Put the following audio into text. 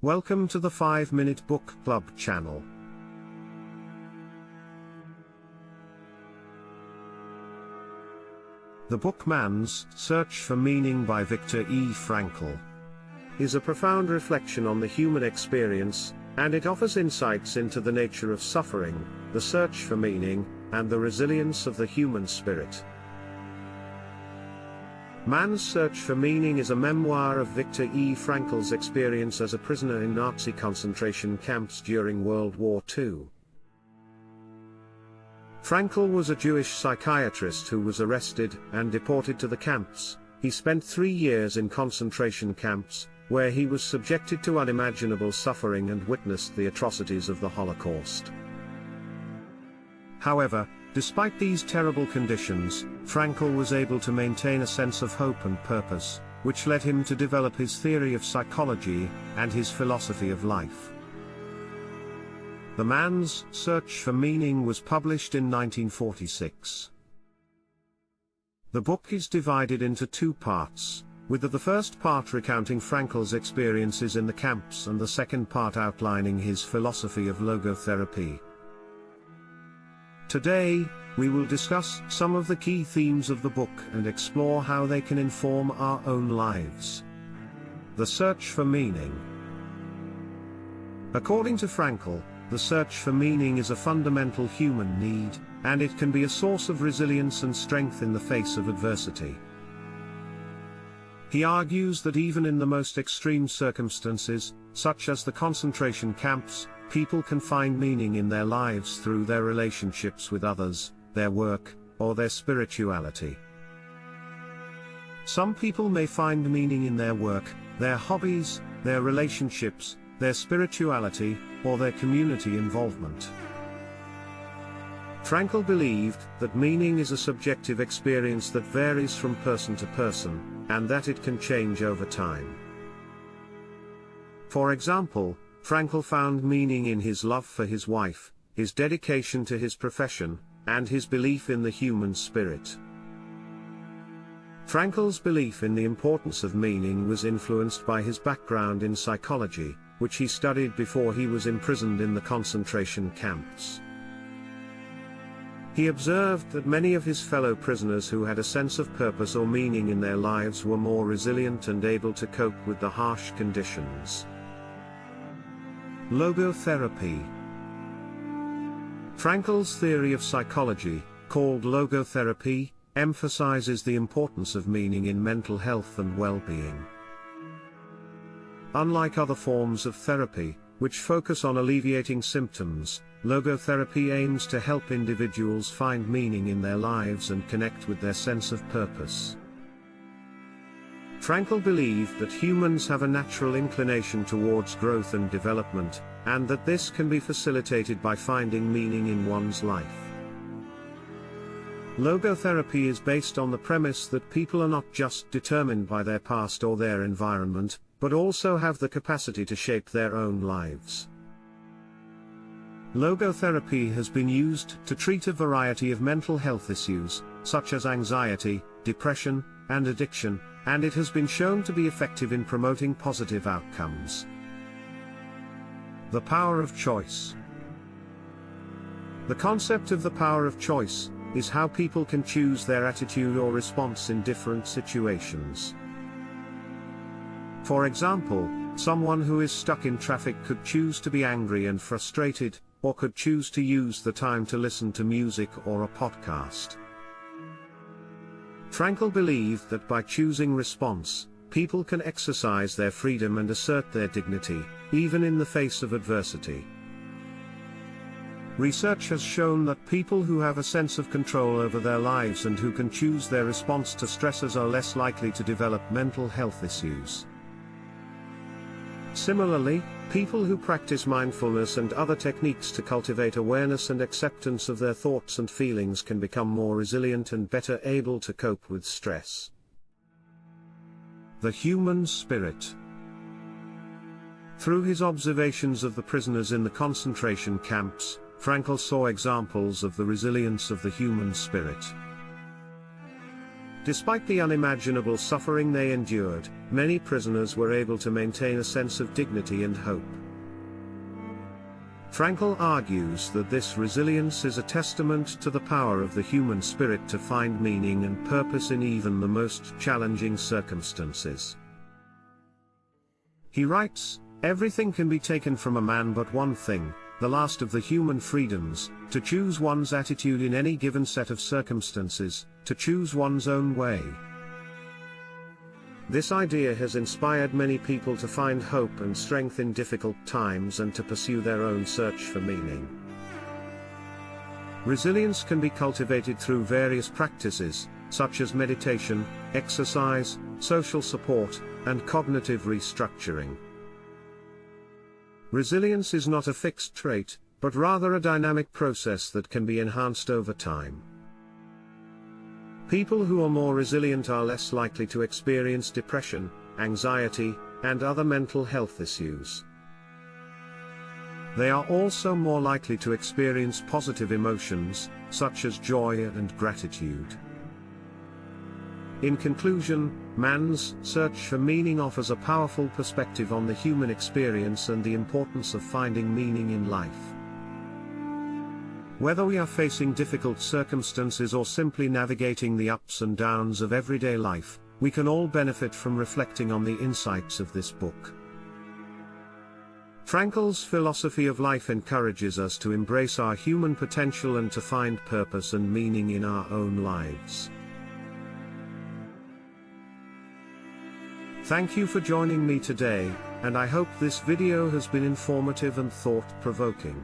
Welcome to the 5-Minute Book Club channel. The book Man's Search for Meaning by Viktor E. Frankl is a profound reflection on the human experience, and it offers insights into the nature of suffering, the search for meaning, and the resilience of the human spirit. Man's Search for Meaning is a memoir of Viktor E. Frankl's experience as a prisoner in Nazi concentration camps during World War II. Frankl was a Jewish psychiatrist who was arrested and deported to the camps. He spent 3 years in concentration camps, where he was subjected to unimaginable suffering and witnessed the atrocities of the Holocaust. However, despite these terrible conditions, Frankl was able to maintain a sense of hope and purpose, which led him to develop his theory of psychology and his philosophy of life. The Man's Search for Meaning was published in 1946. The book is divided into 2 parts, with the first part recounting Frankl's experiences in the camps and the second part outlining his philosophy of logotherapy. Today, we will discuss some of the key themes of the book and explore how they can inform our own lives. The search for meaning. According to Frankl, the search for meaning is a fundamental human need, and it can be a source of resilience and strength in the face of adversity. He argues that even in the most extreme circumstances, such as the concentration camps, people can find meaning in their lives through their relationships with others, their work, or their spirituality. Some people may find meaning in their work, their hobbies, their relationships, their spirituality, or their community involvement. Frankl believed that meaning is a subjective experience that varies from person to person, and that it can change over time. For example, Frankl found meaning in his love for his wife, his dedication to his profession, and his belief in the human spirit. Frankl's belief in the importance of meaning was influenced by his background in psychology, which he studied before he was imprisoned in the concentration camps. He observed that many of his fellow prisoners who had a sense of purpose or meaning in their lives were more resilient and able to cope with the harsh conditions. Logotherapy. Frankl's theory of psychology, called logotherapy, emphasizes the importance of meaning in mental health and well-being. Unlike other forms of therapy, which focus on alleviating symptoms, logotherapy aims to help individuals find meaning in their lives and connect with their sense of purpose. Frankl believed that humans have a natural inclination towards growth and development, and that this can be facilitated by finding meaning in one's life. Logotherapy is based on the premise that people are not just determined by their past or their environment, but also have the capacity to shape their own lives. Logotherapy has been used to treat a variety of mental health issues, such as anxiety, depression, and addiction, and it has been shown to be effective in promoting positive outcomes. The power of choice. The concept of the power of choice is how people can choose their attitude or response in different situations. For example, someone who is stuck in traffic could choose to be angry and frustrated, or could choose to use the time to listen to music or a podcast. Frankl believed that by choosing response, people can exercise their freedom and assert their dignity, even in the face of adversity. Research has shown that people who have a sense of control over their lives and who can choose their response to stressors are less likely to develop mental health issues. Similarly, people who practice mindfulness and other techniques to cultivate awareness and acceptance of their thoughts and feelings can become more resilient and better able to cope with stress. The human spirit. Through his observations of the prisoners in the concentration camps, Frankl saw examples of the resilience of the human spirit. Despite the unimaginable suffering they endured, many prisoners were able to maintain a sense of dignity and hope. Frankl argues that this resilience is a testament to the power of the human spirit to find meaning and purpose in even the most challenging circumstances. He writes, "Everything can be taken from a man but one thing, the last of the human freedoms, to choose one's attitude in any given set of circumstances, to choose one's own way." This idea has inspired many people to find hope and strength in difficult times and to pursue their own search for meaning. Resilience can be cultivated through various practices, such as meditation, exercise, social support, and cognitive restructuring. Resilience is not a fixed trait, but rather a dynamic process that can be enhanced over time. People who are more resilient are less likely to experience depression, anxiety, and other mental health issues. They are also more likely to experience positive emotions, such as joy and gratitude. In conclusion, Mann's Search for Meaning offers a powerful perspective on the human experience and the importance of finding meaning in life. Whether we are facing difficult circumstances or simply navigating the ups and downs of everyday life, we can all benefit from reflecting on the insights of this book. Frankl's philosophy of life encourages us to embrace our human potential and to find purpose and meaning in our own lives. Thank you for joining me today, and I hope this video has been informative and thought-provoking.